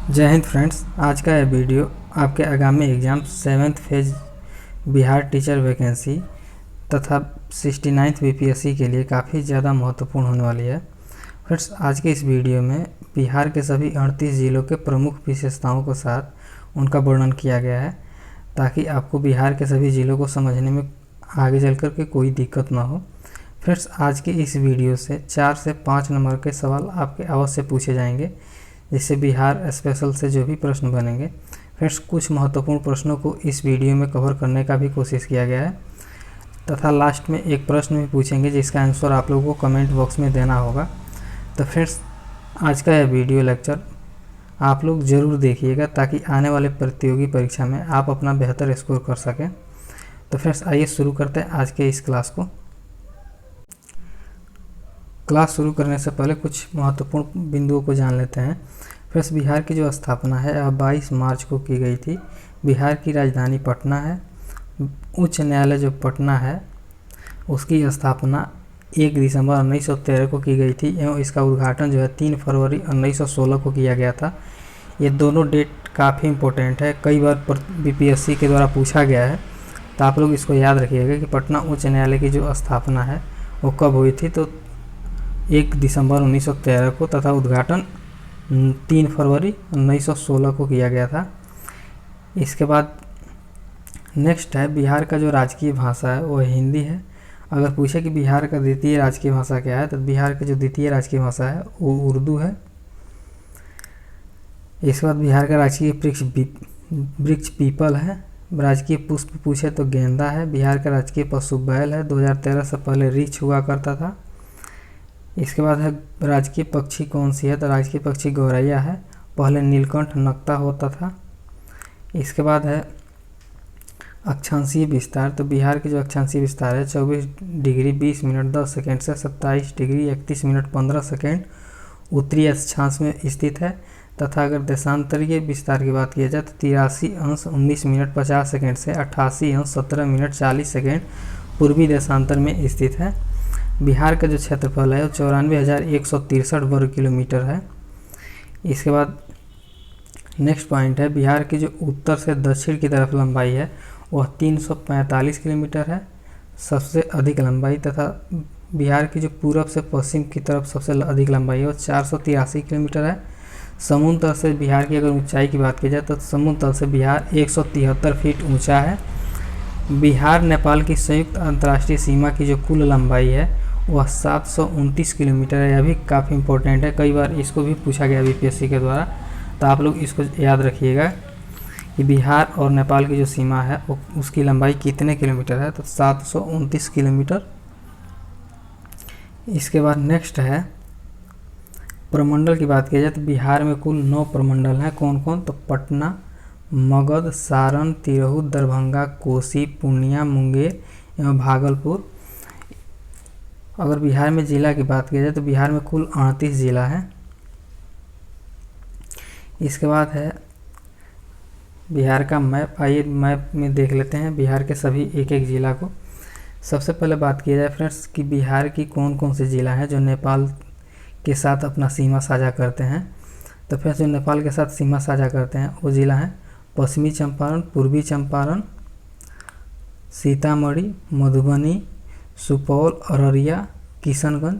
जय हिंद फ्रेंड्स। आज का यह वीडियो आपके आगामी exam 7th phase Bihar teacher vacancy तथा 69th बीपीएससी के लिए काफ़ी ज़्यादा महत्वपूर्ण होने वाली है। फ्रेंड्स, आज के इस वीडियो में बिहार के सभी 38 ज़िलों के प्रमुख विशेषताओं के साथ उनका वर्णन किया गया है, ताकि आपको बिहार के सभी ज़िलों को समझने में आगे चल कर के कोई दिक्कत ना हो। फ्रेंड्स, आज के इस वीडियो से 4 से 5 नंबर के सवाल आपके अवश्य पूछे जाएंगे, जिससे बिहार स्पेशल से जो भी प्रश्न बनेंगे। फ्रेंड्स, कुछ महत्वपूर्ण प्रश्नों को इस वीडियो में कवर करने का भी कोशिश किया गया है तथा लास्ट में एक प्रश्न भी पूछेंगे जिसका आंसर आप लोगों को कमेंट बॉक्स में देना होगा। तो फ्रेंड्स, आज का यह वीडियो लेक्चर आप लोग ज़रूर देखिएगा, ताकि आने वाले प्रतियोगी परीक्षा में आप अपना बेहतर स्कोर कर सकें। तो फ्रेंड्स, आइए शुरू करते हैं आज के इस क्लास को। क्लास शुरू करने से पहले कुछ महत्वपूर्ण बिंदुओं को जान लेते हैं। फ्रेंड्स, बिहार की जो स्थापना है यह 22 मार्च को की गई थी। बिहार की राजधानी पटना है। उच्च न्यायालय जो पटना है उसकी स्थापना 1 दिसंबर 1913 को की गई थी एवं इसका उद्घाटन जो है 3 फरवरी 1916 को किया गया था। ये दोनों डेट काफ़ी इम्पोर्टेंट है, कई बार बीपीएससी के द्वारा पूछा गया है, तो आप लोग इसको याद रखिएगा कि पटना उच्च न्यायालय की जो स्थापना है वो कब हुई थी। तो 1 दिसंबर 1913 को तथा उद्घाटन 3 फरवरी 1916 को किया गया था। इसके बाद नेक्स्ट है, बिहार का जो राजकीय भाषा है वो हिंदी है। अगर पूछे कि बिहार का द्वितीय राजकीय भाषा क्या है, तो बिहार की जो द्वितीय राजकीय भाषा है वो उर्दू है। इसके बाद बिहार का राजकीय वृक्ष पीपल है। राजकीय पुष्प पूछे तो गेंदा है। बिहार का राजकीय पशु बैल है। 2013 से पहले रीछ हुआ करता था। इसके बाद है राजकीय पक्षी कौन सी है, तो राजकीय पक्षी गौरैया है। पहले नीलकंठ नक्ता होता था। इसके बाद है अक्षांशीय विस्तार। तो बिहार की जो अक्षांशीय विस्तार है 24 डिग्री 20 मिनट 10 सेकेंड से 27 डिग्री 31 मिनट 15 सेकेंड उत्तरी अक्षांश में स्थित है। तथा अगर देशांतरीय विस्तार की बात की जाए तो 83 अंश 19 मिनट 50 सेकेंड से 88 अंश 17 मिनट 40 सेकेंड पूर्वी देशांतर में स्थित है। बिहार का जो क्षेत्रफल है वो 94,163 वर्ग किलोमीटर है। इसके बाद नेक्स्ट पॉइंट है, बिहार की जो उत्तर से दक्षिण की तरफ लंबाई है वह 345 किलोमीटर है, सबसे अधिक लंबाई। तथा बिहार की जो पूरब से पश्चिम की तरफ सबसे अधिक लंबाई है वो 483 किलोमीटर है। समुद्र तल से बिहार की अगर ऊंचाई की बात की जाए तो समुद्र तल से बिहार 173 फीट ऊंचा है। बिहार नेपाल की संयुक्त अंतर्राष्ट्रीय सीमा की जो कुल लंबाई है वह 729 किलोमीटर है। यह भी काफ़ी इंपॉर्टेंट है, कई बार इसको भी पूछा गया बीपीएससी के द्वारा, तो आप लोग इसको याद रखिएगा कि बिहार और नेपाल की जो सीमा है उसकी लंबाई कितने किलोमीटर है, तो 729 किलोमीटर। इसके बाद नेक्स्ट है प्रमंडल की बात की जाए तो बिहार में कुल 9 प्रमंडल हैं। कौन कौन, तो पटना, मगध, सारण, तिरहुत, दरभंगा, कोसी, पूर्णिया, मुंगेर एवं भागलपुर। अगर बिहार में जिला की बात की जाए तो बिहार में कुल 38 जिला है। इसके बाद है बिहार का मैप। आइए मैप में देख लेते हैं बिहार के सभी एक एक ज़िला को। सबसे पहले बात की जाए फ्रेंड्स कि बिहार की कौन कौन से ज़िला हैं जो नेपाल के साथ अपना सीमा साझा करते हैं। तो फ्रेंड्स, जो नेपाल के साथ सीमा साझा करते हैं वो ज़िला हैं पश्चिमी चंपारण, पूर्वी चंपारण, सीतामढ़ी, मधुबनी, सुपौल, अररिया, किशनगंज।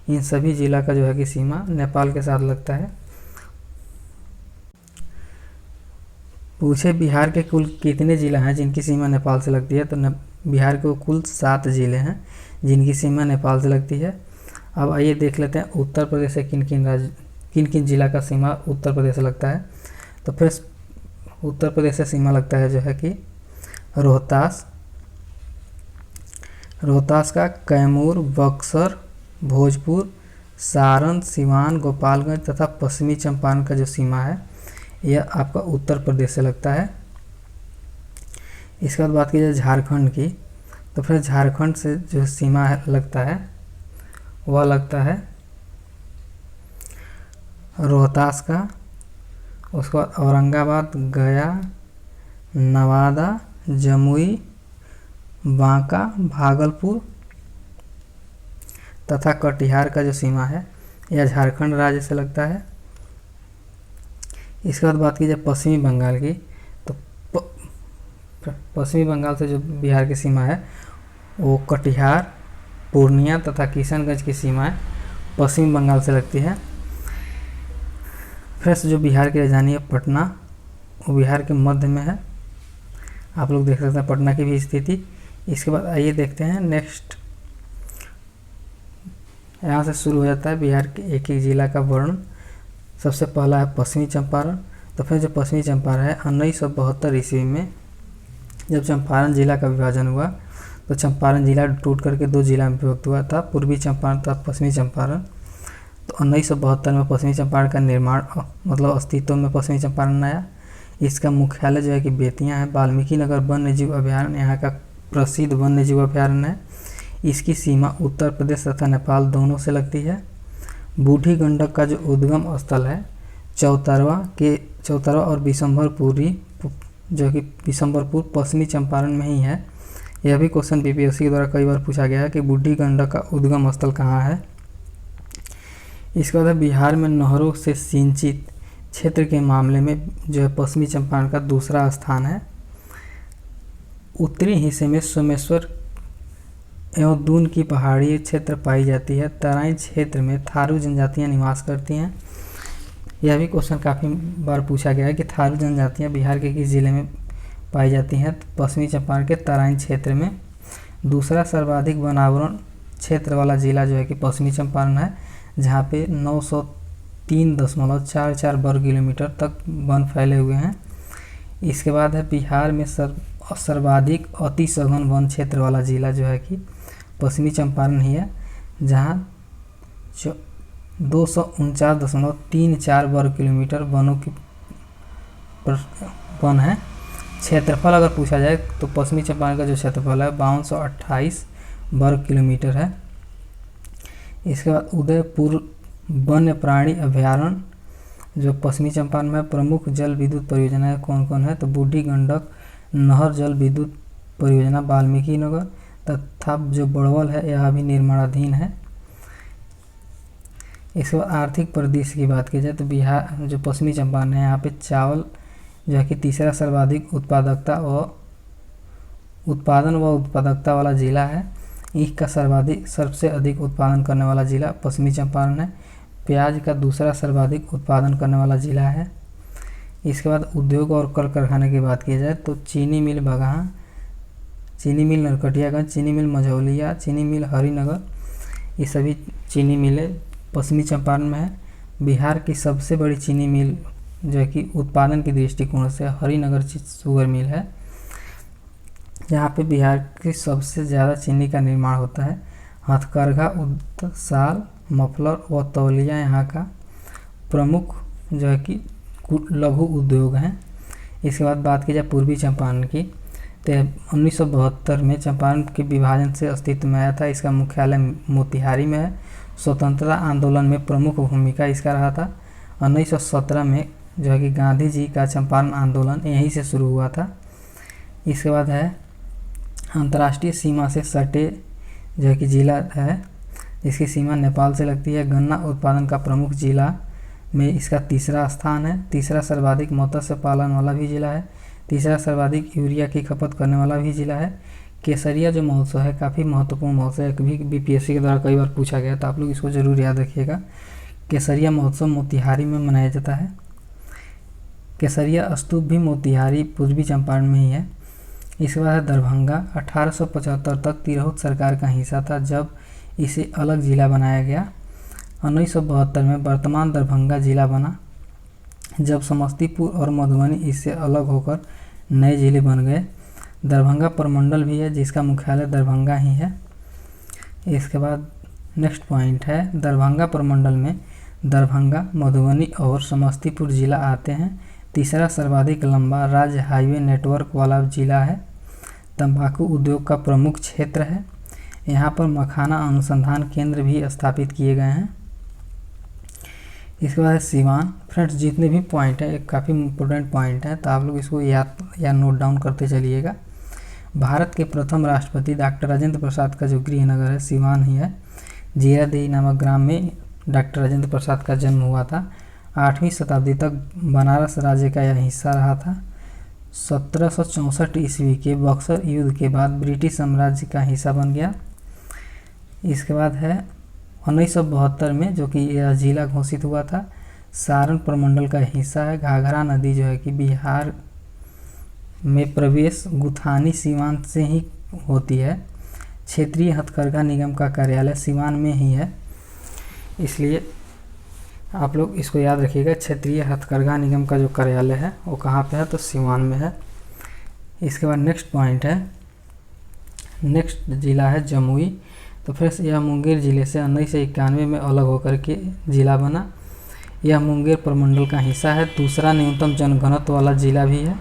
इन सभी जिला का जो है कि सीमा नेपाल के साथ लगता है। पूछे बिहार के कुल कितने ज़िला हैं जिनकी सीमा नेपाल से लगती है, तो बिहार के कुल 7 ज़िले हैं जिनकी सीमा नेपाल से लगती है। अब आइए देख लेते हैं उत्तर प्रदेश से किन किन जिला का सीमा उत्तर प्रदेश से लगता है। तो फिर उत्तर प्रदेश से सीमा लगता है जो है कि रोहतास का कैमूर, बक्सर, भोजपुर, सारण, सिवान, गोपालगंज तथा पश्चिमी चंपारण का जो सीमा है यह आपका उत्तर प्रदेश से लगता है। इसके बाद बात की जाए झारखंड की, तो फिर झारखंड से जो सीमा लगता है वह लगता है रोहतास का। उसके बाद औरंगाबाद, गया, नवादा, जमुई, बांका, भागलपुर तथा कटिहार का जो सीमा है यह झारखंड राज्य से लगता है। इसके बाद बात की जाए पश्चिमी बंगाल की, तो पश्चिमी बंगाल से जो बिहार की सीमा है वो कटिहार, पूर्णिया तथा किशनगंज की सीमाएं पश्चिमी बंगाल से लगती है। फ्रेंड्स, जो बिहार की राजधानी है पटना, वो बिहार के मध्य में है। आप लोग देख सकते हैं पटना की भी स्थिति। इसके बाद आइए देखते हैं नेक्स्ट। यहाँ से शुरू हो जाता है बिहार के एक एक जिला का वर्णन। सबसे पहला है पश्चिमी चंपारण। तो फिर जो पश्चिमी चंपारण है 1972 ईस्वी में जब चंपारण जिला का विभाजन हुआ, तो चंपारण जिला टूट करके 2 जिला में विभक्त हुआ था, पूर्वी चंपारण तथा पश्चिमी चंपारण। तो 1972 में पश्चिमी चंपारण का निर्माण मतलब अस्तित्व में पश्चिमी चंपारण आया। इसका मुख्यालय जो है कि बेतिया है। वाल्मीकि नगर वन्य जीव अभयारण्य यहाँ का प्रसिद्ध वन्य जीव अभयारण्य है। इसकी सीमा उत्तर प्रदेश तथा नेपाल दोनों से लगती है। बूढ़ी गंडक का जो उद्गम स्थल है चौतरवा और बिशंभरपुरी, जो कि बिशंभरपुर पश्चिमी चंपारण में ही है। यह भी क्वेश्चन बीपीएससी के द्वारा कई बार पूछा गया है कि बूढ़ी गंडक का उद्गम स्थल कहाँ है। इसके बाद बिहार में नहरों से सिंचित क्षेत्र के मामले में जो है पश्चिमी चंपारण का दूसरा स्थान है। उत्तरी हिस्से में सोमेश्वर एवं दून की पहाड़ी क्षेत्र पाई जाती है। तराई क्षेत्र में थारू जनजातियां निवास करती हैं। यह भी क्वेश्चन काफ़ी बार पूछा गया है कि थारू जनजातियां बिहार के किस जिले में पाई जाती हैं। तो पश्चिमी चंपारण के तराई क्षेत्र में। दूसरा सर्वाधिक वनावरण क्षेत्र वाला जिला जो है कि पश्चिमी चंपारण है, जहाँ पे 903.44 वर्ग किलोमीटर तक वन फैले हुए हैं। इसके बाद है बिहार में सर्वाधिक अति सघन वन क्षेत्र वाला जिला जो है कि पश्चिमी चंपारण ही है, जहाँ 249.34 वर्ग किलोमीटर वनों की वन है। क्षेत्रफल अगर पूछा जाए तो पश्चिमी चंपारण का जो क्षेत्रफल है 5228 वर्ग किलोमीटर है। इसके बाद उदयपुर वन्य प्राणी अभयारण्य जो पश्चिमी चंपारण में प्रमुख जल विद्युत परियोजनाएं कौन कौन है, तो बूढ़ी गंडक नहर जल विद्युत परियोजना वाल्मीकि नगर तथा जो बड़वल है यह अभी निर्माणाधीन है। इसके बाद आर्थिक परिदृश्य की बात की जाए तो बिहार जो पश्चिमी चंपारण है यहाँ पे चावल जो है कि तीसरा सर्वाधिक उत्पादन व उत्पादकता वाला जिला है। ईख का सबसे अधिक उत्पादन करने वाला जिला पश्चिमी चंपारण है। प्याज का दूसरा सर्वाधिक उत्पादन करने वाला जिला है। इसके बाद उद्योग और कल कारखाने की बात की जाए तो चीनी मिल बगहा, चीनी मिल नरकटियागंज, चीनी मिल मझौलिया, चीनी मिल हरिनगर, ये सभी चीनी मिलें पश्चिमी चंपारण में है। बिहार की सबसे बड़ी चीनी मिल जो है कि उत्पादन की दृष्टिकोण से हरिनगर शुगर मिल है, जहाँ पे बिहार की सबसे ज़्यादा चीनी का निर्माण होता है। हथकरघा, शाल, मफलर व तौलिया यहाँ का प्रमुख जो है कि लघु उद्योग हैं। इसके बाद बात की जाए पूर्वी चंपारण की, तो 1972 में चंपारण के विभाजन से अस्तित्व में आया था। इसका मुख्यालय मोतिहारी में है। स्वतंत्रता आंदोलन में प्रमुख भूमिका इसका रहा था। 1917 में जो है कि गांधी जी का चंपारण आंदोलन यहीं से शुरू हुआ था। इसके बाद है अंतर्राष्ट्रीय सीमा से सटे जो है कि जिला है, इसकी सीमा नेपाल से लगती है। गन्ना उत्पादन का प्रमुख जिला में इसका तीसरा स्थान है। तीसरा सर्वाधिक मत्स्य पालन वाला भी जिला है। तीसरा सर्वाधिक यूरिया की खपत करने वाला भी जिला है। केसरिया जो महोत्सव है काफ़ी महत्वपूर्ण महोत्सव है, कभी बीपीएससी के द्वारा कई बार पूछा गया, तो आप लोग इसको जरूर याद रखिएगा। केसरिया महोत्सव मोतिहारी में मनाया जाता है। केसरिया स्तूप भी मोतिहारी पूर्वी चंपारण में ही है। इसके बाद है दरभंगा। 1875 तक तिरहुत सरकार का हिस्सा था, जब इसे अलग जिला बनाया गया। 1972 में वर्तमान दरभंगा जिला बना, जब समस्तीपुर और मधुबनी इससे अलग होकर नए जिले बन गए। दरभंगा प्रमंडल भी है, जिसका मुख्यालय दरभंगा ही है। इसके बाद नेक्स्ट पॉइंट है दरभंगा प्रमंडल में दरभंगा, मधुबनी और समस्तीपुर जिला आते हैं। तीसरा सर्वाधिक लंबा राज्य हाईवे नेटवर्क वाला जिला है। तंबाकू उद्योग का प्रमुख क्षेत्र है। यहाँ पर मखाना अनुसंधान केंद्र भी स्थापित किए गए हैं। इसके बाद सिवान। फ्रेंड्स, जितने भी पॉइंट है काफ़ी इंपॉर्टेंट पॉइंट है, तो आप लोग इसको याद या नोट डाउन करते चलिएगा। भारत के प्रथम राष्ट्रपति डॉक्टर राजेंद्र प्रसाद का जो गृह नगर है सिवान ही है। जीरादेई नामक ग्राम में डॉक्टर राजेंद्र प्रसाद का जन्म हुआ था। 8वीं शताब्दी तक बनारस राज्य का यह हिस्सा रहा था। 1764 ईस्वी के बक्सर युद्ध के बाद ब्रिटिश साम्राज्य का हिस्सा बन गया। इसके बाद है 1972 में, जो कि यह जिला घोषित हुआ था। सारण प्रमंडल का हिस्सा है। घाघरा नदी जो है कि बिहार में प्रवेश गुथानी सीवान से ही होती है। क्षेत्रीय हथकरघा निगम का कार्यालय सीवान में ही है, इसलिए आप लोग इसको याद रखिएगा। क्षेत्रीय हथकरघा निगम का जो कार्यालय है वो कहाँ पे है, तो सीवान में है। इसके बाद नेक्स्ट पॉइंट है, नेक्स्ट जिला है जमुई। तो फ्रेंड्स यह मुंगेर जिले से 1991 में अलग होकर के जिला बना। यह मुंगेर प्रमंडल का हिस्सा है। दूसरा न्यूनतम जनघनत्व वाला जिला भी है।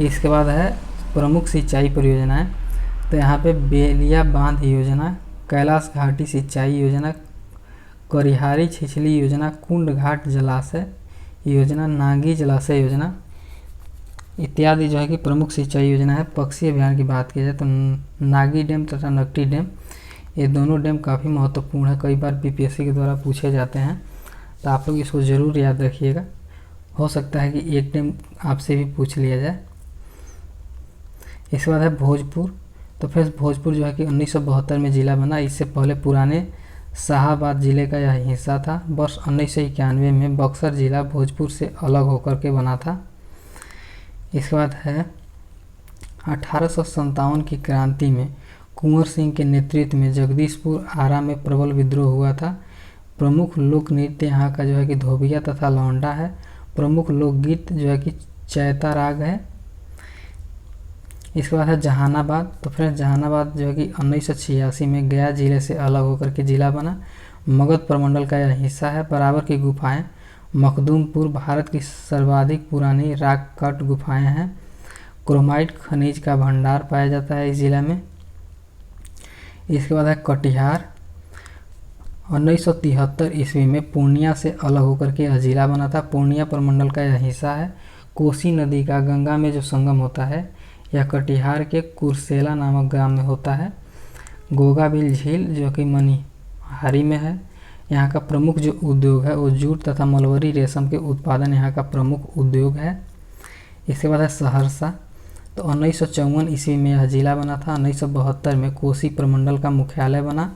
इसके बाद है प्रमुख सिंचाई परियोजनाएं। तो यहाँ पे बेलिया बांध योजना, कैलाश घाटी सिंचाई योजना, करिहारी छिछली योजना, कुंड घाट जलाशय योजना, नागी जलाशय योजना इत्यादि जो है कि प्रमुख सिंचाई योजना है। पक्षी अभियान की बात की जाए तो नागी डैम तथा नकटी डैम, ये दोनों डैम काफ़ी महत्वपूर्ण है। कई बार बीपीएससी के द्वारा पूछे जाते हैं, तो आप लोग इसको ज़रूर याद रखिएगा। हो सकता है कि एक डैम आपसे भी पूछ लिया जाए। इसके बाद है भोजपुर। तो फिर भोजपुर जो है कि 1972 में जिला बना। इससे पहले पुराने शाहाबाद जिले का यह हिस्सा था। वर्ष 1991 में बक्सर जिला भोजपुर से अलग होकर के बना था। इसके बाद है 1857 की क्रांति में कुंवर सिंह के नेतृत्व में जगदीशपुर आरा में प्रबल विद्रोह हुआ था। प्रमुख लोक नृत्य यहाँ का जो है कि धोबिया तथा लौंडा है। प्रमुख लोकगीत जो है कि चैता राग है। इसके बाद है जहानाबाद। तो फ्रेंड्स जहानाबाद जो है कि 1986 में गया जिले से अलग होकर के जिला बना। मगध प्रमंडल का यह हिस्सा है। बराबर की गुफाएं मखदूमपुर भारत की सर्वाधिक पुरानी रॉक कट गुफाएं हैं। क्रोमाइट खनिज का भंडार पाया जाता है इस जिला में। इसके बाद है कटिहार। 1973 ईस्वी में पूर्णिया से अलग होकर के यह जिला बना था। पूर्णिया प्रमंडल का यह हिस्सा है। कोसी नदी का गंगा में जो संगम होता है यह कटिहार के कुरसेला नामक ग्राम में होता है। गोगाबिल झील जो कि मनिहारी में है। यहाँ का प्रमुख जो उद्योग है वो जूट तथा मलबरी रेशम के उत्पादन यहाँ का प्रमुख उद्योग है। इसके बाद है सहरसा। तो 1954 ईस्वी में यह जिला बना था। 1972 में कोसी प्रमंडल का मुख्यालय बना।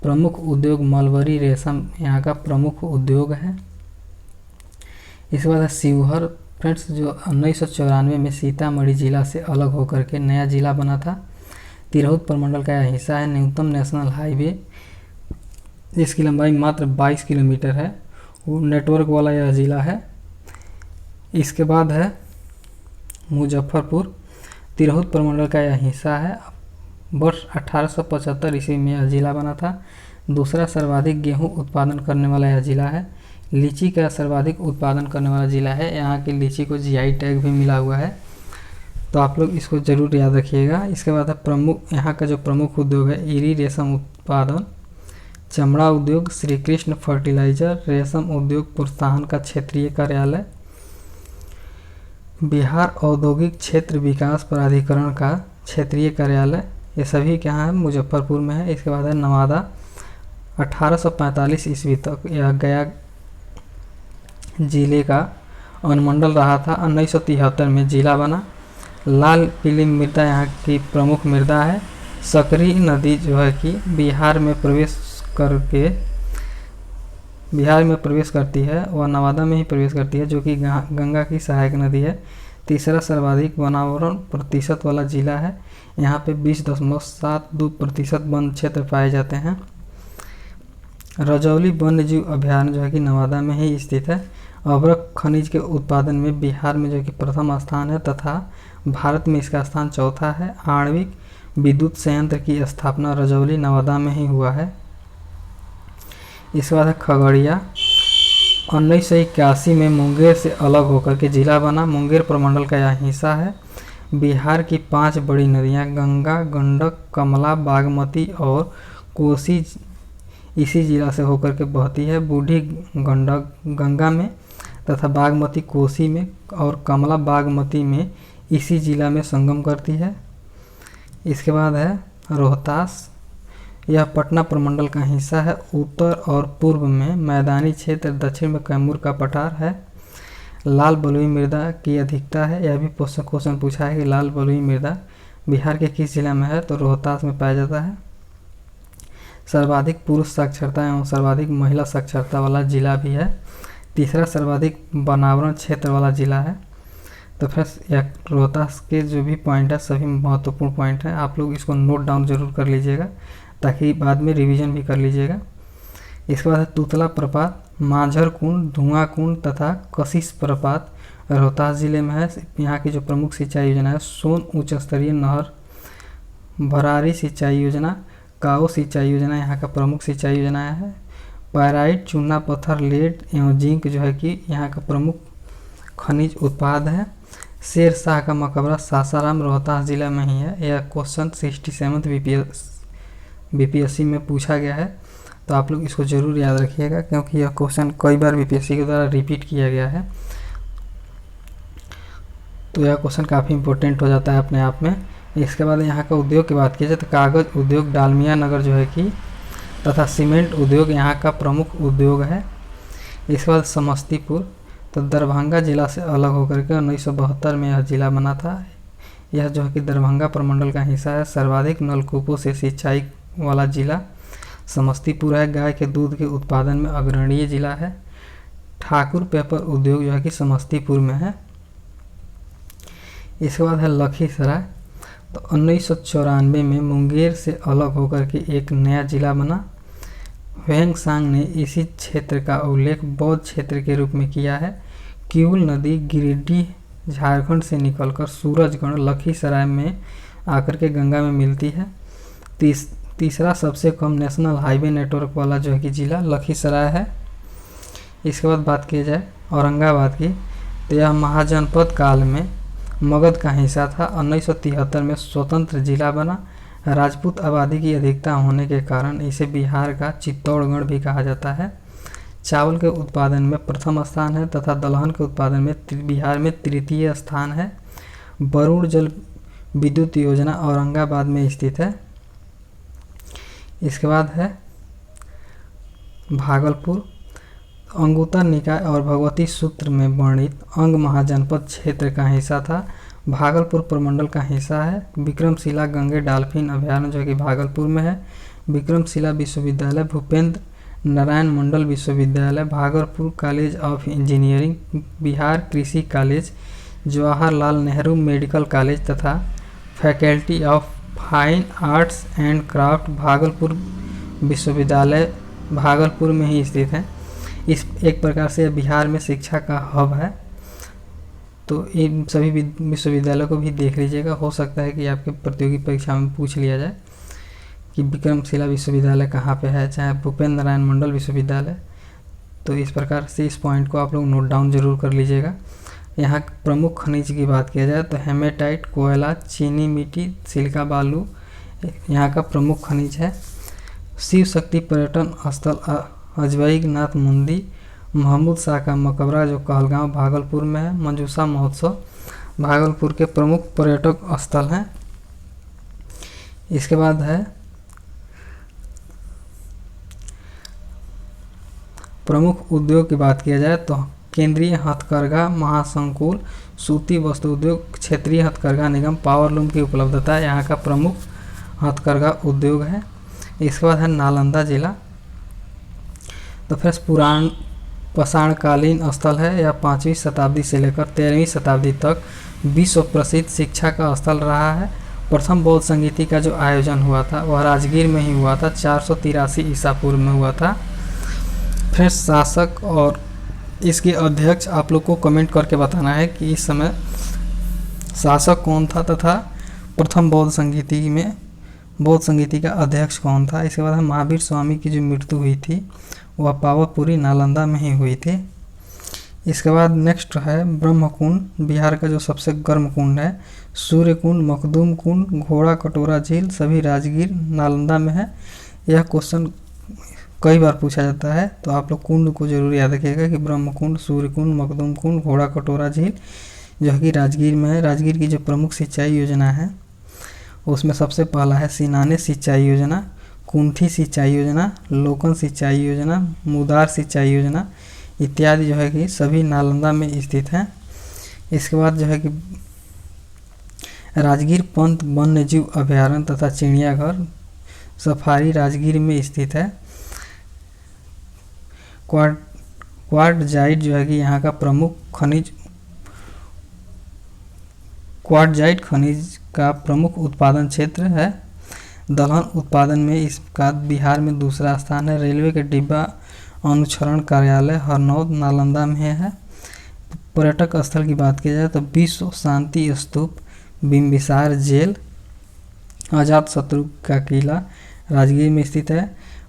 प्रमुख उद्योग मलबरी रेशम यहाँ का प्रमुख उद्योग है। इसके बाद है शिवहर। फ्रेंड्स जो 1994 में सीतामढ़ी जिला से अलग होकर के नया जिला बना था। तिरहुत प्रमंडल का यह हिस्सा है। न्यूनतम नेशनल हाईवे जिसकी लंबाई मात्र 22 किलोमीटर है, वो नेटवर्क वाला यह जिला है। इसके बाद है मुजफ्फरपुर। तिरहुत प्रमंडल का यह हिस्सा है। वर्ष 1875 ईस्वी में यह जिला बना था। दूसरा सर्वाधिक गेहूं उत्पादन करने वाला यह जिला है। लीची का सर्वाधिक उत्पादन करने वाला जिला है। यहाँ की लीची को जीआई टैग भी मिला हुआ है, तो आप लोग इसको ज़रूर याद रखिएगा। इसके बाद है प्रमुख यहाँ का जो प्रमुख उद्योग है इरी रेशम उत्पादन, चमड़ा उद्योग, श्री कृष्ण फर्टिलाइजर, रेशम उद्योग प्रोत्साहन का क्षेत्रीय कार्यालय, बिहार औद्योगिक क्षेत्र विकास प्राधिकरण का क्षेत्रीय कार्यालय, ये सभी क्या है मुजफ्फरपुर में है। इसके बाद है नवादा। 1845 ईस्वी तक यह गया जिले का अनुमंडल रहा था। 1973 में जिला बना। लाल पीली मृदा यहाँ की प्रमुख मृदा है। सकरी नदी जो है कि बिहार में प्रवेश करती है, वह नवादा में ही प्रवेश करती है, जो कि गंगा की सहायक नदी है। तीसरा सर्वाधिक वनावरण प्रतिशत वाला जिला है। यहाँ पे 20.72% वन क्षेत्र पाए जाते हैं। रजौली वन्यजीव अभयारण्य जो है कि नवादा में ही स्थित है। अभ्रक खनिज के उत्पादन में बिहार में जो कि प्रथम स्थान है तथा भारत में इसका स्थान चौथा है। आणविक विद्युत संयंत्र की स्थापना रजौली नवादा में ही हुआ है। इसके बाद है खगड़िया। 1981 में मुंगेर से अलग होकर के जिला बना। मुंगेर प्रमंडल का यह हिस्सा है। बिहार की 5 बड़ी नदियां गंगा, गंडक, कमला, बागमती और कोसी इसी जिला से होकर के बहती है। बूढ़ी गंडक गंगा में तथा बागमती कोसी में और कमला बागमती में इसी जिला में संगम करती है। इसके बाद है रोहतास। यह पटना प्रमंडल का हिस्सा है। उत्तर और पूर्व में मैदानी क्षेत्र, दक्षिण में कैमूर का पठार है। लाल बलुई मृदा की अधिकता है। यह भी क्वेश्चन पूछा है कि लाल बलुई मृदा बिहार के किस जिला में है, तो रोहतास में पाया जाता है। सर्वाधिक पुरुष साक्षरता एवं सर्वाधिक महिला साक्षरता वाला जिला भी है। तीसरा सर्वाधिक वनावरण क्षेत्र वाला जिला है। तो फ्रेंड्स यह रोहतास के जो भी पॉइंट है सभी महत्वपूर्ण पॉइंट हैं, आप लोग इसको नोट डाउन जरूर कर लीजिएगा ताकि बाद में रिवीजन भी कर लीजिएगा। इसके बाद है तुतला प्रपात, मांझर कुंड, धुआं कुंड तथा कशिश प्रपात रोहतास जिले में है। यहाँ की जो प्रमुख सिंचाई योजना है सोन उच्च स्तरीय नहर, भरारी सिंचाई योजना, काओ सिंचाई योजना यहाँ का प्रमुख सिंचाई योजना है। पायराइट, चूना पत्थर, लेड एवं जिंक जो है कि यहाँ का प्रमुख खनिज उत्पाद है। शेर शाह का मकबरा सासाराम रोहतास जिला में ही है। यह क्वेश्चन 67 बीपीएससी में पूछा गया है, तो आप लोग इसको जरूर याद रखिएगा क्योंकि यह क्वेश्चन कई बार बीपीएससी के द्वारा रिपीट किया गया है। तो यह क्वेश्चन काफ़ी इंपॉर्टेंट हो जाता है अपने आप में। इसके बाद यहाँ का उद्योग की बात की जाए तो कागज़ उद्योग डालमिया नगर जो है कि तथा सीमेंट उद्योग यहाँ का प्रमुख उद्योग है। इसके बाद समस्तीपुर, तो दरभंगा जिला से अलग होकर के 1972 में यह जिला बना था। यह जो है कि दरभंगा प्रमंडल का हिस्सा है। सर्वाधिक नलकूपों से सिंचाई वाला जिला समस्तीपुर है। गाय के दूध के उत्पादन में अग्रणीय जिला है। ठाकुर पेपर उद्योग जो है कि समस्तीपुर में है। इसके बाद है लखीसराय, तो 1994 में मुंगेर से अलग होकर के एक नया जिला बना। ह्वेंगसांग ने इसी क्षेत्र का उल्लेख बौद्ध क्षेत्र के रूप में किया है। किउल नदी गिरिडीह झारखंड से निकलकर सूरजगढ़ लखीसराय में आकर के गंगा में मिलती है। तीसरा सबसे कम नेशनल हाईवे नेटवर्क वाला जो है कि जिला लखीसराय है। इसके बाद बात की जाए औरंगाबाद की, तो यह महाजनपद काल में मगध का हिस्सा था। 1973 में स्वतंत्र जिला बना। राजपूत आबादी की अधिकता होने के कारण इसे बिहार का चित्तौड़गढ़ भी कहा जाता है। चावल के उत्पादन में प्रथम स्थान है तथा दलहन के उत्पादन में बिहार में तृतीय स्थान है। वरुण जल विद्युत योजना औरंगाबाद में स्थित है। इसके बाद है भागलपुर, अंगुत्तर निकाय और भगवती सूत्र में वर्णित अंग महाजनपद क्षेत्र का हिस्सा था। भागलपुर प्रमंडल का हिस्सा है। विक्रमशिला गंगे डॉल्फिन अभयारण्य जो कि भागलपुर में है। विक्रमशिला विश्वविद्यालय, भूपेंद्र नारायण मंडल विश्वविद्यालय, Bhagalpur college of engineering, Bihar कृषि college, Jawaharlal Nehru medical college तथा faculty of fine arts and craft Bhagalpur विश्वविद्यालय भागलपुर में ही स्थित है। इस एक प्रकार से बिहार में शिक्षा का हब है। तो इन सभी विश्वविद्यालयों को भी देख लीजिएगा, हो सकता है कि आपके प्रतियोगी परीक्षा में पूछ लिया जाए कि विक्रमशिला विश्वविद्यालय कहाँ पे है, चाहे भूपेंद्र नारायण मंडल विश्वविद्यालय। तो इस प्रकार से इस पॉइंट को आप लोग नोट डाउन जरूर कर लीजिएगा। यहाँ प्रमुख खनिज की बात किया जाए तो हेमेटाइट, कोयला, चीनी मिट्टी, सिलिका बालू यहाँ का प्रमुख खनिज है। शिव शक्ति पर्यटन स्थल अजवाइग नाथ मंदिर, महमूद शाह का मकबरा जो कहलगांव भागलपुर में है। मंजूषा महोत्सव भागलपुर के प्रमुख पर्यटक स्थल हैं। इसके बाद है प्रमुख उद्योग की बात किया जाए तो केंद्रीय हथकरघा महासंकुल, सूती वस्त्र उद्योग, क्षेत्रीय हथकरघा निगम, पावरलूम की उपलब्धता यहाँ का प्रमुख हथकरघा उद्योग है। इसके बाद है नालंदा जिला, तो फिर पुराण पाषाणकालीन स्थल है। यह 5वीं शताब्दी से लेकर 13वीं शताब्दी तक विश्व प्रसिद्ध शिक्षा का स्थल रहा है। प्रथम बौद्ध संगीति का जो आयोजन हुआ था वह राजगीर में ही हुआ था। 483 ईसा पूर्व में हुआ था। फिर शासक और इसके अध्यक्ष आप लोग को कमेंट करके बताना है कि इस समय शासक कौन था तथा प्रथम बौद्ध संगीति का अध्यक्ष कौन था। इसके बाद महावीर स्वामी की जो मृत्यु हुई थी वह पावापुरी नालंदा में ही हुई थी। इसके बाद नेक्स्ट है ब्रह्मकुंड, बिहार का जो सबसे गर्म कुंड है। सूर्य कुंड, मखदूम कुंड, घोड़ा कटोरा झील सभी राजगीर नालंदा में है। यह क्वेश्चन कई बार पूछा जाता है, तो आप लोग कुंड को जरूर याद रखिएगा कि ब्रह्मकुंड, सूर्य कुंड, मखदूम कुंड, घोड़ा कटोरा झील जो है कि राजगीर में है। राजगीर की जो प्रमुख सिंचाई योजना है उसमें सबसे पहला है सीनाने सिंचाई योजना। कुंठी सिंचाई योजना, लोकन सिंचाई योजना, मुदार सिंचाई योजना इत्यादि जो है कि सभी नालंदा में स्थित हैं। इसके बाद जो है कि राजगीर पंत वन्य जीव अभयारण्य तथा चिड़ियाघर सफारी राजगीर में स्थित है। क्वार्टजाइट जो है कि यहाँ का प्रमुख खनिज, क्वार्टजाइट खनिज का प्रमुख उत्पादन क्षेत्र है। दलहन उत्पादन में इसका बिहार में दूसरा स्थान है। रेलवे के डिब्बा अनुचरण कार्यालय हरनौत नालंदा में है। पर्यटक स्थल की बात की जाए तो विश्व शांति स्तूप, बिम्बिसार जेल, अजातशत्रु का किला राजगीर में स्थित है।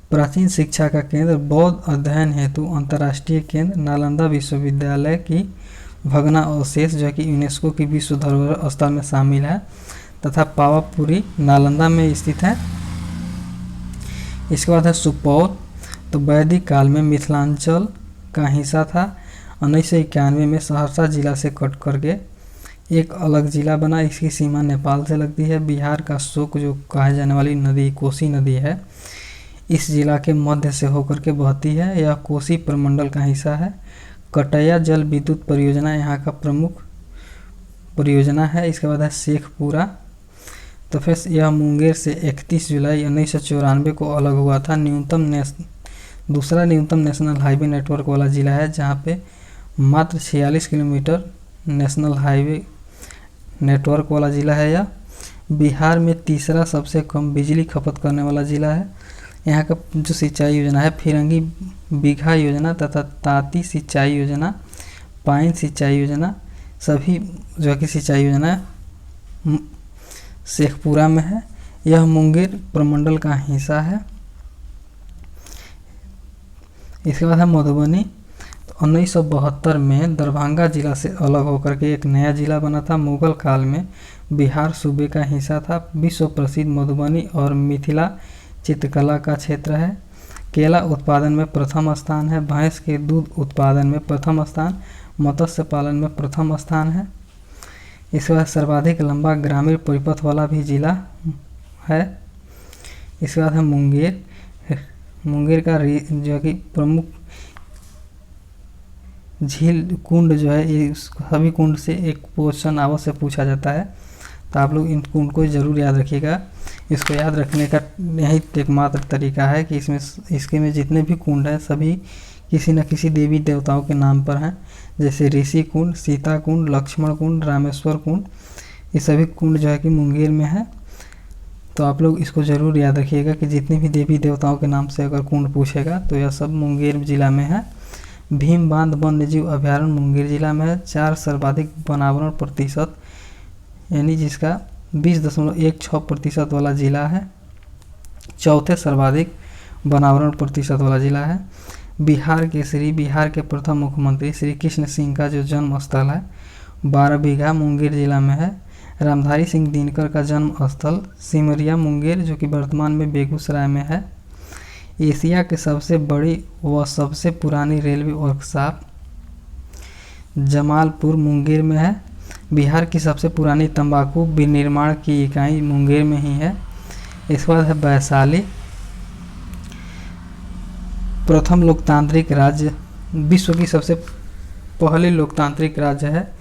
प्राचीन शिक्षा का केंद्र, बौद्ध अध्ययन हेतु अंतर्राष्ट्रीय केंद्र नालंदा विश्वविद्यालय की भग्नावशेष जो है कि यूनेस्को की विश्व धरोहर स्थल में शामिल है तथा पावापुरी नालंदा में स्थित है। इसके बाद है सुपौल, तो वैदिक काल में मिथिलांचल का हिस्सा था। 1991 में सहरसा जिला से कट करके एक अलग जिला बना। इसकी सीमा नेपाल से लगती है। बिहार का शोक जो कहा जाने वाली नदी कोसी नदी है, इस जिला के मध्य से होकर के बहती है। यह कोसी प्रमंडल का हिस्सा है। कटैया जल विद्युत परियोजना यहाँ का प्रमुख परियोजना है। इसके बाद है शेखपुरा, तो फिर यह मुंगेर से 31 जुलाई 1994 को अलग हुआ था। दूसरा न्यूनतम नेशनल हाईवे नेटवर्क वाला जिला है, जहाँ पे मात्र 46 किलोमीटर नेशनल हाईवे नेटवर्क वाला जिला है। यह बिहार में तीसरा सबसे कम बिजली खपत करने वाला जिला है। यहाँ का जो सिंचाई योजना है, फिरंगी बीघा योजना तथा तांती सिंचाई योजना, पाइन सिंचाई योजना, सभी जो कि सिंचाई योजना शेखपुरा में है। यह मुंगेर प्रमंडल का हिस्सा है। इसके बाद है मधुबनी, तो 1972 में दरभंगा जिला से अलग होकर के एक नया जिला बना था। मुगल काल में बिहार सूबे का हिस्सा था। विश्व प्रसिद्ध मधुबनी और मिथिला चित्रकला का क्षेत्र है। केला उत्पादन में प्रथम स्थान है। भैंस के दूध उत्पादन में प्रथम स्थान, मत्स्य पालन में प्रथम स्थान है। इसके बाद सर्वाधिक लंबा ग्रामीण परिपथ वाला भी जिला है। इसके बाद है मुंगेर। मुंगेर का जो कि प्रमुख झील कुंड जो है, ये सभी कुंड से एक क्वेश्चन अवश्य पूछा जाता है, तो आप लोग इन कुंड को जरूर याद रखिएगा। इसको याद रखने का यही एकमात्र तरीका है कि इसके में जितने भी कुंड हैं सभी किसी न किसी देवी देवताओं के नाम पर हैं। जैसे ऋषि कुंड, सीता कुंड, लक्ष्मण कुंड, रामेश्वर कुंड, ये सभी कुंड जो है कि मुंगेर में है। तो आप लोग इसको ज़रूर याद रखिएगा कि जितने भी देवी देवताओं के नाम से अगर कुंड पूछेगा तो यह सब मुंगेर जिला में है। भीम बांध वन्यजीव अभयारण्य मुंगेर जिला में है। 4 सर्वाधिक वनावरण प्रतिशत यानी जिसका 20.16% वाला जिला है। चौथे सर्वाधिक वनावरण प्रतिशत वाला जिला है। बिहार के प्रथम मुख्यमंत्री श्री कृष्ण सिंह का जो जन्म स्थल है 12 बीघा मुंगेर जिला में है। रामधारी सिंह दिनकर का जन्म स्थल सिमरिया मुंगेर जो कि वर्तमान में बेगूसराय में है। एशिया के सबसे बड़ी व सबसे पुरानी रेलवे वर्कशॉप जमालपुर मुंगेर में है। बिहार की सबसे पुरानी तंबाकू विनिर्माण की इकाई मुंगेर में ही है। इसके बाद है वैशाली, प्रथम लोकतांत्रिक राज्य, विश्व की सबसे पहली लोकतांत्रिक राज्य है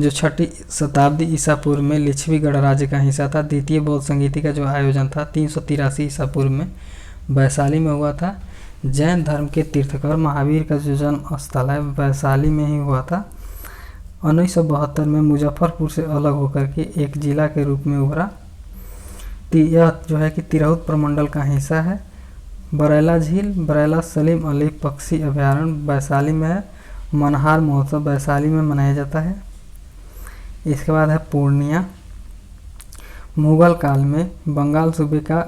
जो 6वीं शताब्दी ईसा पूर्व में लिच्छवी गणराज्य का हिस्सा था। द्वितीय बौद्ध संगीति का जो आयोजन था 383 ईसा पूर्व में वैशाली में हुआ था। जैन धर्म के तीर्थकर महावीर का जो जन्म स्थल है वैशाली में ही हुआ था। 1972 में मुजफ्फरपुर से अलग होकर के एक जिला के रूप में उभरा। यह जो है कि तिरहुत प्रमंडल का हिस्सा है। बरैला झील, बरैला सलीम अली पक्षी अभयारण्य वैशाली में है। मनहार महोत्सव वैशाली में मनाया जाता है। इसके बाद है पूर्णिया। मुगल काल में बंगाल सूबे का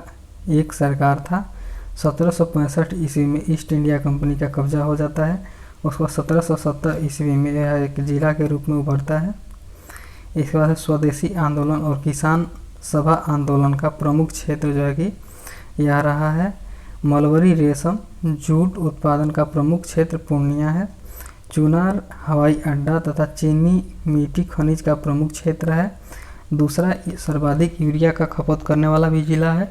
एक सरकार था। 1765 ईस्वी में ईस्ट इंडिया कंपनी का कब्जा हो जाता है। उसको 1770 ईस्वी में यह एक जिला के रूप में उभरता है। इसके बाद है स्वदेशी आंदोलन और किसान सभा आंदोलन का प्रमुख क्षेत्र जो है कि यह रहा है। मलबरी रेशम जूट उत्पादन का प्रमुख क्षेत्र पूर्णिया है। चुनार हवाई अड्डा तथा चीनी मिट्टी खनिज का प्रमुख क्षेत्र है। दूसरा सर्वाधिक यूरिया का खपत करने वाला भी जिला है।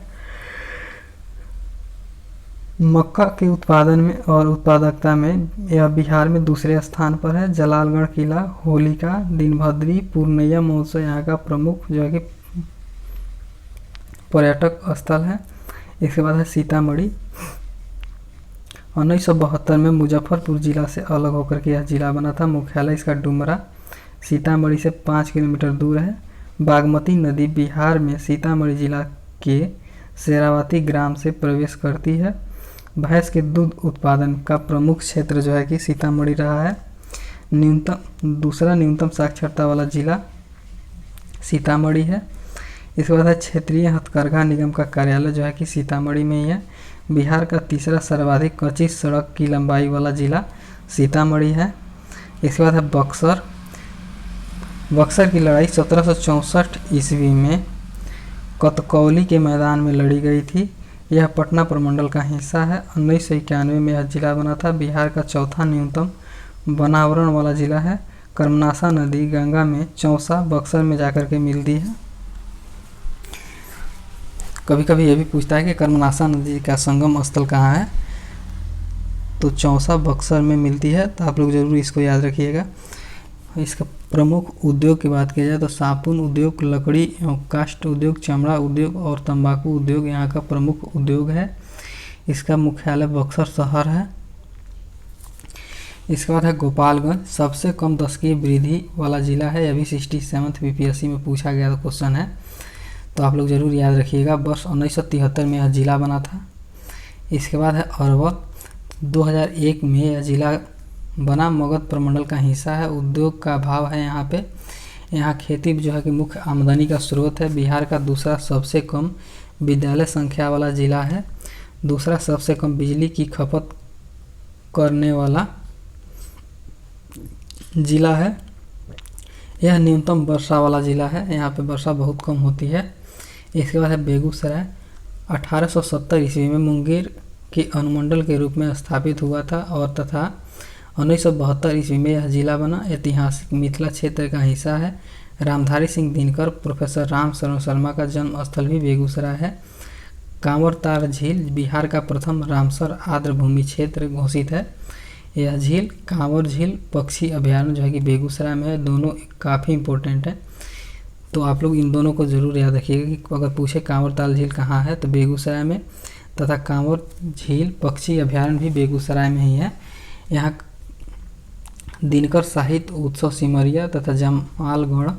मक्का के उत्पादन में और उत्पादकता में यह बिहार में दूसरे स्थान पर है। जलालगढ़ किला, होलिका, दिनभद्री, पूर्णिया महोत्सव यहाँ का प्रमुख जो है कि पर्यटक स्थल है। इसके बाद है सीतामढ़ी। 1972 में मुजफ्फरपुर जिला से अलग होकर के यह जिला बना था। मुख्यालय इसका डुमरा सीतामढ़ी से 5 किलोमीटर दूर है। बागमती नदी बिहार में सीतामढ़ी जिला के शेरावती ग्राम से प्रवेश करती है। भैंस के दूध उत्पादन का प्रमुख क्षेत्र जो है कि सीतामढ़ी रहा है। दूसरा न्यूनतम साक्षरता वाला जिला सीतामढ़ी है। इसके बाद है क्षेत्रीय हथकरघा निगम का कार्यालय जो है कि सीतामढ़ी में ही है। बिहार का तीसरा सर्वाधिक कच्ची सड़क की लंबाई वाला जिला सीतामढ़ी है। इसके बाद है बक्सर। बक्सर की लड़ाई 1764 ईस्वी में कतकौली के मैदान में लड़ी गई थी। यह पटना प्रमंडल का हिस्सा है। 1991 में यह जिला बना था। बिहार का चौथा न्यूनतम वनावरण वाला जिला है। कर्मनाशा नदी गंगा में चौसा बक्सर में जाकर के मिलती है। कभी कभी ये भी पूछता है कि कर्मनाशा नदी का संगम स्थल कहाँ है, तो चौसा बक्सर में मिलती है। तो आप लोग जरूर इसको याद रखिएगा। इसका प्रमुख उद्योग की बात की जाए तो साबुन उद्योग, लकड़ी एवं काष्ठ उद्योग, चमड़ा उद्योग और तंबाकू उद्योग यहाँ का प्रमुख उद्योग है। इसका मुख्यालय बक्सर शहर है। इसके बाद है गोपालगंज। सबसे कम दशकीय वृद्धि वाला जिला है। यह भी 67th बीपीएससी में पूछा गया क्वेश्चन है, तो आप लोग जरूर याद रखिएगा। वर्ष 1973 में यह जिला बना था। इसके बाद है अरवल। 2001 में यह जिला बना, मगध प्रमंडल का हिस्सा है। उद्योग का अभाव है यहाँ पे। यहाँ खेती जो है कि मुख्य आमदनी का स्रोत है। बिहार का दूसरा सबसे कम विद्यालय संख्या वाला जिला है। दूसरा सबसे कम बिजली की खपत करने वाला जिला है। यह न्यूनतम वर्षा वाला जिला है। यहाँ पे वर्षा बहुत कम होती है। इसके बाद है बेगूसराय। 1870 ईस्वी में मुंगेर के अनुमंडल के रूप में स्थापित हुआ था और तथा 1972 ईस्वी में यह जिला बना। ऐतिहासिक मिथिला क्षेत्र का हिस्सा है। रामधारी सिंह दिनकर, प्रोफेसर राम शरण शर्मा का जन्म स्थल भी बेगूसराय है। कांवरताल झील बिहार का प्रथम रामसर आर्द्र भूमि क्षेत्र घोषित है। यह झील कांवर झील पक्षी अभ्यारण्य जो है कि बेगूसराय में है। दोनों काफ़ी इंपॉर्टेंट है, तो आप लोग इन दोनों को ज़रूर याद रखिएगा कि अगर पूछे कांवरताल झील कहाँ है तो बेगूसराय में, तथा कांवर झील पक्षी अभ्यारण्य भी बेगूसराय में ही है। यहाँ दिनकर साहित्य उत्सव सिमरिया तथा जमालगढ़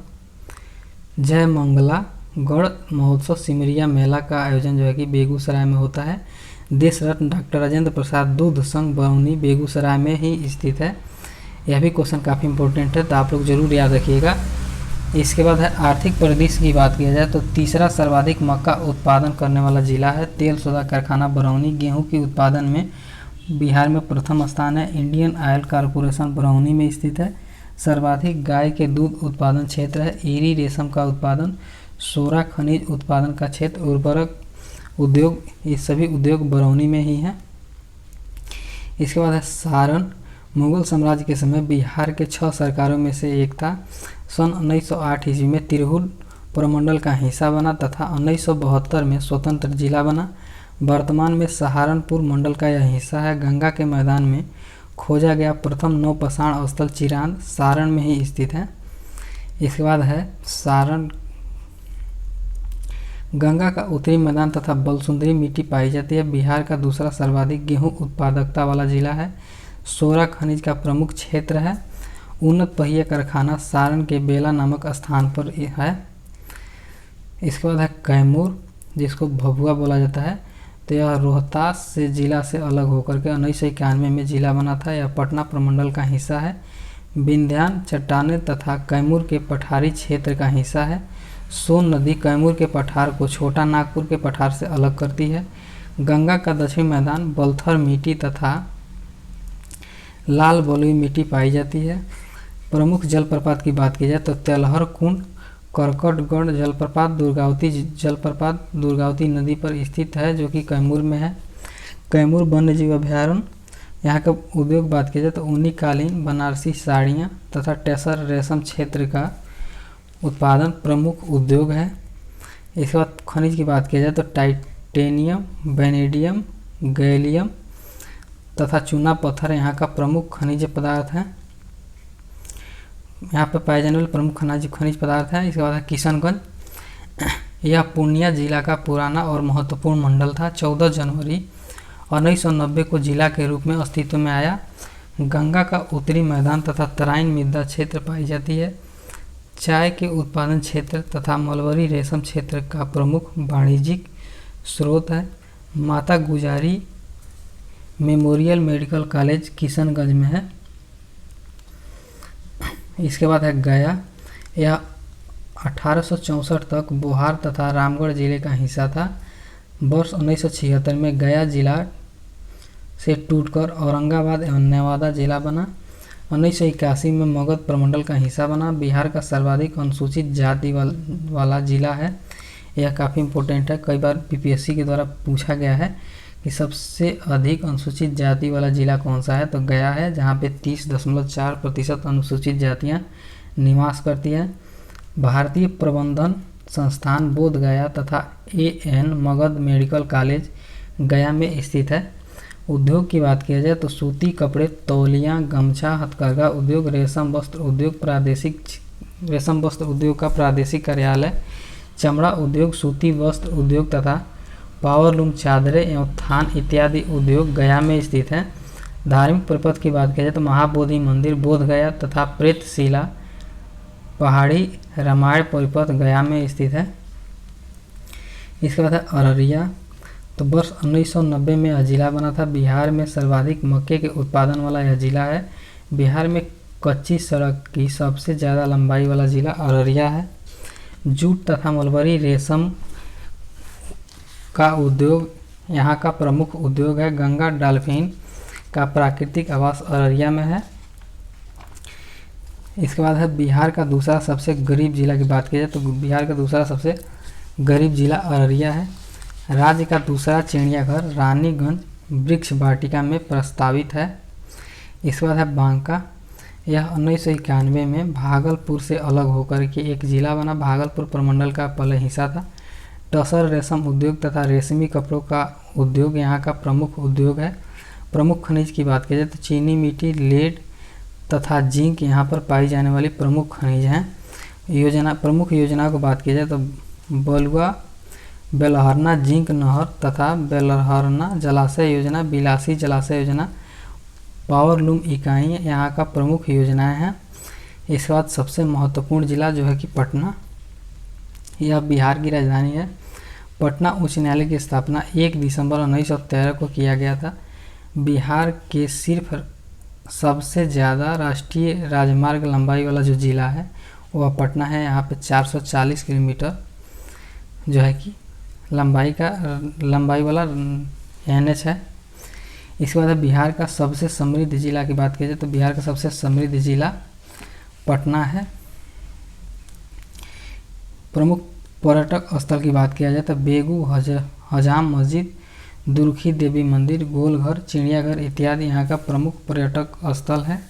जय मंगला गढ़ महोत्सव सिमरिया मेला का आयोजन जो है कि बेगूसराय में होता है। देश रत्न डॉक्टर राजेंद्र प्रसाद दूध संघ बरौनी बेगूसराय में ही स्थित है। यह भी क्वेश्चन काफ़ी इंपॉर्टेंट है, तो आप लोग जरूर याद रखिएगा। इसके बाद है आर्थिक परिदृश्य की बात किया जाए तो तीसरा सर्वाधिक मक्का उत्पादन करने वाला जिला है। तेल सोदा कारखाना बरौनी। गेहूं के उत्पादन में बिहार में प्रथम स्थान है। इंडियन ऑयल कॉरपोरेशन बरौनी में स्थित है। सर्वाधिक गाय के दूध उत्पादन क्षेत्र है। ईरी रेशम का उत्पादन, सोरा खनिज उत्पादन का क्षेत्र, उर्वरक उद्योग, ये सभी उद्योग बरौनी में ही हैं। इसके बाद है सारण। मुगल साम्राज्य के समय बिहार के 6 सरकारों में से एक था। सन 1908 ईस्वी में तिरहुल प्रमंडल का हिस्सा बना तथा 1972 में स्वतंत्र जिला बना। वर्तमान में सहारनपुर मंडल का यह हिस्सा है। गंगा के मैदान में खोजा गया प्रथम नौपाषाण स्थल चिरांद सारण में ही स्थित है। इसके बाद है सारण। गंगा का उत्तरी मैदान तथा बलसुंदरी मिट्टी पाई जाती है। बिहार का दूसरा सर्वाधिक गेहूं उत्पादकता वाला जिला है। सोरा खनिज का प्रमुख क्षेत्र है। उन्नत पहिया कारखाना सारण के बेला नामक स्थान पर है। इसके बाद है कैमूर, जिसको भभुआ बोला जाता है। तो यह रोहतास से जिला से अलग होकर के 1991 में जिला बना था। यह पटना प्रमंडल का हिस्सा है। विंध्यान चट्टानें तथा कैमूर के पठारी क्षेत्र का हिस्सा है। सोन नदी कैमूर के पठार को छोटा नागपुर के पठार से अलग करती है। गंगा का दक्षिणी मैदान बलथर मिट्टी तथा लाल बलुई मिट्टी पाई जाती है। प्रमुख जलप्रपात की बात की जाए तो तेलहर कुंड, करकटगढ़ जलप्रपात, दुर्गावती जलप्रपात दुर्गावती नदी पर स्थित है जो कि कैमूर में है। कैमूर वन्यजीव अभ्यारण्य। यहाँ का उद्योग बात की जाए तो ऊनी कालीन, बनारसी साड़ियाँ तथा टेसर रेशम क्षेत्र का उत्पादन प्रमुख उद्योग है। इसके बाद खनिज की बात की जाए तो टाइटेनियम, वेनेडियम, गैलियम तथा चूना पत्थर यहाँ का प्रमुख खनिज पदार्थ है। यहाँ पर पाए जाने वाले प्रमुख खनिज पदार्थ है। इसके बाद है किशनगंज। यह पूर्णिया जिला का पुराना और महत्वपूर्ण मंडल था। 14 जनवरी 1990 को जिला के रूप में अस्तित्व में आया। गंगा का उत्तरी मैदान तथा तराइन मृदा क्षेत्र पाई जाती है। चाय के उत्पादन क्षेत्र तथा मलबरी रेशम क्षेत्र का प्रमुख वाणिज्यिक स्रोत है। माता गुजरी मेमोरियल मेडिकल कॉलेज किशनगंज में है। इसके बाद है गया। यह 1864 तक बोहार तथा रामगढ़ जिले का हिस्सा था। वर्ष 1976 में गया जिला से टूटकर औरंगाबाद एवं नवादा जिला बना। 1981 में मगध प्रमंडल का हिस्सा बना। बिहार का सर्वाधिक अनुसूचित जाति वाला जिला है। यह काफ़ी इम्पोर्टेंट है, कई बार पीपीएससी के द्वारा पूछा गया है कि सबसे अधिक अनुसूचित जाति वाला जिला कौन सा है, तो गया है, जहाँ पे 30.4% अनुसूचित जातियाँ निवास करती हैं। भारतीय प्रबंधन संस्थान बोध गया तथा एएन मगध मेडिकल कॉलेज गया में स्थित है। उद्योग की बात किया जाए तो सूती कपड़े, तौलियाँ, गमछा, हथकरघा उद्योग, रेशम वस्त्र उद्योग का प्रादेशिक कार्यालय, चमड़ा उद्योग, सूती वस्त्र उद्योग तथा पावरलूम, चादरें एवं थान इत्यादि उद्योग गया में स्थित हैं। धार्मिक प्रपथ की बात किया जाए तो महाबोधि मंदिर बोध गया तथा प्रेतशिला पहाड़ी रामायण परिपथ गया में स्थित है। इसके बाद है अररिया। तो वर्ष 1990 में यह जिला बना था। बिहार में सर्वाधिक मक्के के उत्पादन वाला यह जिला है। बिहार में कच्ची सड़क की सबसे ज़्यादा लंबाई वाला जिला अररिया है। जूट तथा मलबरी रेशम का उद्योग यहाँ का प्रमुख उद्योग है। गंगा डॉल्फिन का प्राकृतिक आवास अररिया में है। इसके बाद है बिहार का दूसरा सबसे गरीब जिला की बात की जाए तो बिहार का दूसरा सबसे गरीब जिला अररिया है। राज्य का दूसरा चिड़ियाघर रानीगंज वृक्ष वाटिका में प्रस्तावित है। इसके बाद है बांका। यह 1991 में भागलपुर से अलग होकर के एक जिला बना। भागलपुर प्रमंडल का पहले हिस्सा था। टसर रेशम उद्योग तथा रेशमी कपड़ों का उद्योग यहाँ का प्रमुख उद्योग है। प्रमुख खनिज की बात की जाए तो चीनी मिट्टी, लेड तथा जिंक यहाँ पर पाई जाने वाली प्रमुख खनिज हैं। प्रमुख योजनाओं की बात की जाए तो बलुआ बेलहरना जिंक नहर तथा बेलहरना जलाशय योजना, बिलासी जलाशय योजना, पावरलूम इकाई यहाँ का प्रमुख योजनाएं हैं। इसके बाद सबसे महत्वपूर्ण जिला जो है कि पटना, यह बिहार की राजधानी है। पटना उच्च न्यायालय की स्थापना 1 दिसंबर 1913 को किया गया था। बिहार के सिर्फ सबसे ज़्यादा राष्ट्रीय राजमार्ग लंबाई वाला जो जिला है वह पटना है। यहाँ पे 440 किलोमीटर जो है कि लंबाई वाला NH है। इसके बाद बिहार का सबसे समृद्ध जिला की बात की जाए तो बिहार का सबसे समृद्ध जिला पटना है। प्रमुख पर्यटक स्थल की बात किया जाए तो बेगू हजाम मस्जिद, दुर्खी देवी मंदिर, गोलघर, चिड़ियाघर इत्यादि यहाँ का प्रमुख पर्यटक स्थल है।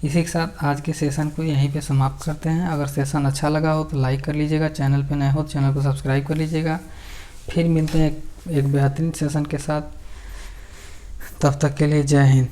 इसी के साथ आज के सेशन को यहीं पे समाप्त करते हैं। अगर सेशन अच्छा लगा हो तो लाइक कर लीजिएगा, चैनल पे नए हो तो चैनल को सब्सक्राइब कर लीजिएगा। फिर मिलते हैं एक बेहतरीन सेशन के साथ। तब तक के लिए जय हिंद।